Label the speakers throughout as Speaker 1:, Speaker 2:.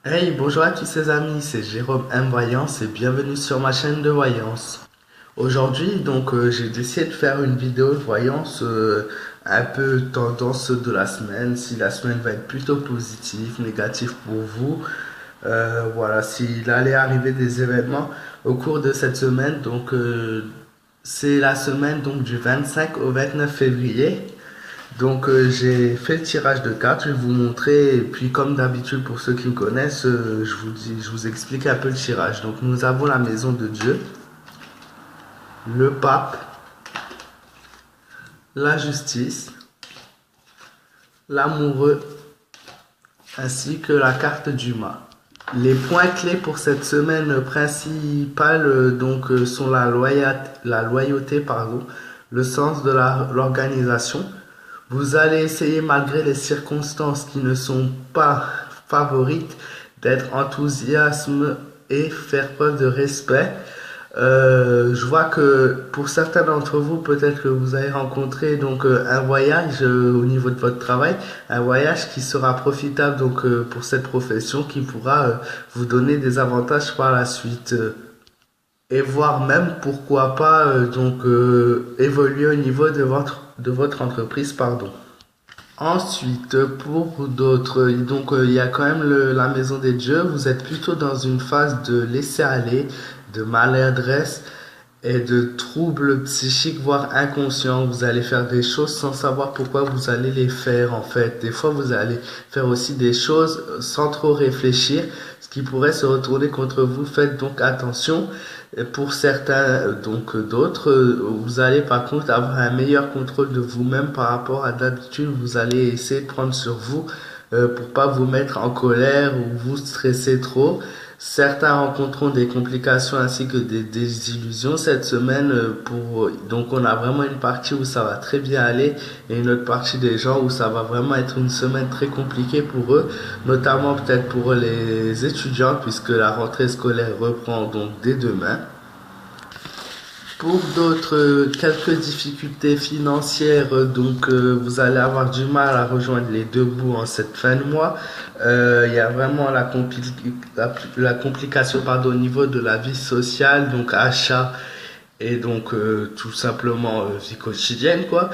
Speaker 1: Hey, bonjour à tous ces amis, c'est Jérôme M Voyance et bienvenue sur ma chaîne de voyance. Aujourd'hui, j'ai décidé de faire une vidéo de voyance un peu tendance de la semaine, si la semaine va être plutôt positive, négative pour vous. Voilà, s'il allait arriver des événements au cours de cette semaine. C'est la semaine donc du 25 au 29 février. J'ai fait le tirage de cartes, je vais vous montrer, et puis comme d'habitude pour ceux qui me connaissent, je vous explique un peu le tirage. Donc nous avons la maison de Dieu, le pape, la justice, l'amoureux, ainsi que la carte du mât. Les points clés pour cette semaine principale sont la loyauté, pardon, le sens de l'organisation. Vous allez essayer, malgré les circonstances qui ne sont pas favorites, d'être enthousiasme et faire preuve de respect. Je vois que pour certains d'entre vous, peut-être que vous avez rencontré un voyage au niveau de votre travail, un voyage qui sera profitable pour cette profession, qui pourra vous donner des avantages par la suite. Et voire même pourquoi pas évoluer au niveau de votre entreprise, pardon. Ensuite, pour d'autres, il y a quand même la maison des dieux. Vous êtes plutôt dans une phase de laisser aller, de maladresse et de troubles psychiques, voire inconscients. Vous allez faire des choses sans savoir pourquoi vous allez les faire, en fait. Des fois, vous allez faire aussi des choses sans trop réfléchir, ce qui pourrait se retourner contre vous. Faites donc attention. Et pour certains, d'autres, vous allez par contre avoir un meilleur contrôle de vous-même par rapport à d'habitude. Vous allez essayer de prendre sur vous pour pas vous mettre en colère ou vous stresser trop. Certains rencontreront des complications ainsi que des désillusions cette semaine. Donc on a vraiment une partie où ça va très bien aller et une autre partie des gens où ça va vraiment être une semaine très compliquée pour eux, notamment peut-être pour les étudiants puisque la rentrée scolaire reprend donc dès demain. Pour d'autres, quelques difficultés financières, vous allez avoir du mal à rejoindre les deux bouts en cette fin de mois. Il y a vraiment la complication pardon, au niveau de la vie sociale, donc achat et tout simplement vie quotidienne quoi.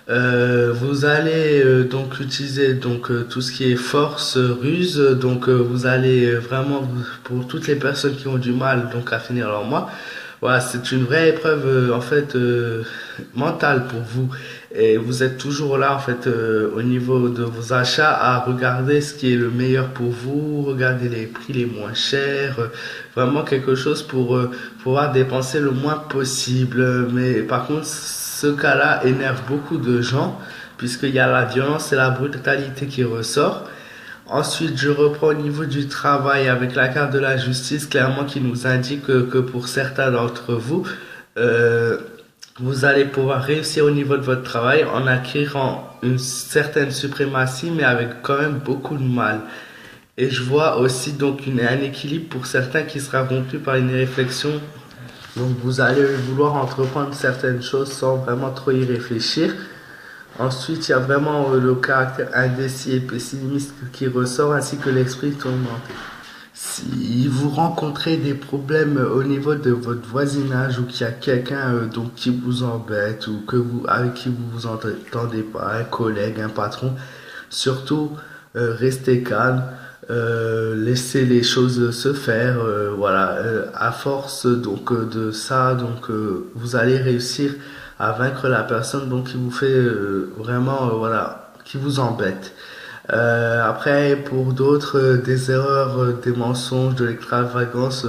Speaker 1: Vous allez utiliser tout ce qui est force, ruse, vous allez vraiment pour toutes les personnes qui ont du mal à finir leur mois. Voilà, c'est une vraie épreuve mentale pour vous et vous êtes toujours là en fait au niveau de vos achats à regarder ce qui est le meilleur pour vous, regarder les prix les moins chers, vraiment quelque chose pour pouvoir dépenser le moins possible. Mais par contre, ce cas-là énerve beaucoup de gens puisqu'il y a la violence et la brutalité qui ressort. Ensuite, je reprends au niveau du travail avec la carte de la justice, clairement qui nous indique que pour certains d'entre vous, euh, vous allez pouvoir réussir au niveau de votre travail en acquérant une certaine suprématie, mais avec quand même beaucoup de mal. Et je vois aussi un équilibre pour certains qui sera rompu par une réflexion. Donc vous allez vouloir entreprendre certaines choses sans vraiment trop y réfléchir. Ensuite, il y a vraiment le caractère indécis et pessimiste qui ressort, ainsi que l'esprit tourmenté. Si vous rencontrez des problèmes au niveau de votre voisinage ou qu'il y a quelqu'un qui vous embête ou avec qui vous vous entendez pas, un collègue, un patron, surtout restez calme, laissez les choses se faire. Voilà, à force de ça, vous allez réussir à vaincre la personne qui vous fait vraiment voilà qui vous embête. Après, pour d'autres, des erreurs, des mensonges, de l'extravagance,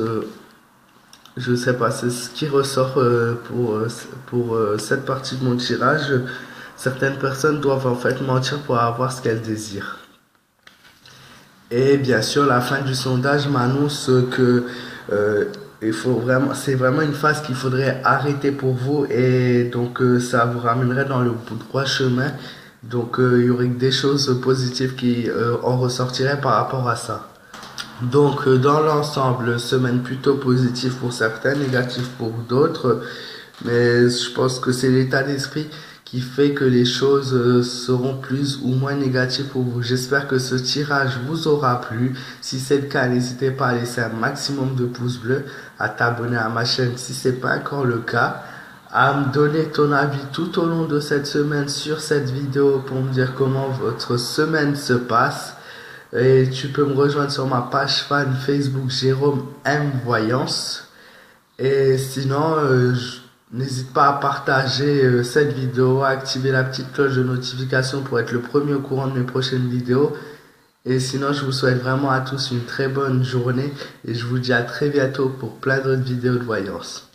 Speaker 1: je sais pas, c'est ce qui ressort pour cette partie de mon tirage. Certaines personnes doivent en fait mentir pour avoir ce qu'elles désirent. Et bien sûr, la fin du sondage m'annonce que c'est vraiment une phase qu'il faudrait arrêter pour vous et ça vous ramènerait dans le droit chemin. Il y aurait des choses positives qui en ressortiraient par rapport à ça. Dans l'ensemble, semaine plutôt positive pour certains, négative pour d'autres, mais je pense que c'est l'état d'esprit qui fait que les choses seront plus ou moins négatives pour vous. J'espère que ce tirage vous aura plu. Si c'est le cas, n'hésitez pas à laisser un maximum de pouces bleus, à t'abonner à ma chaîne si c'est pas encore le cas, à me donner ton avis tout au long de cette semaine sur cette vidéo pour me dire comment votre semaine se passe. Et tu peux me rejoindre sur ma page fan Facebook Jérôme M Voyance. Et sinon, n'hésite pas à partager cette vidéo, à activer la petite cloche de notification pour être le premier au courant de mes prochaines vidéos. Et sinon, je vous souhaite vraiment à tous une très bonne journée et je vous dis à très bientôt pour plein d'autres vidéos de voyance.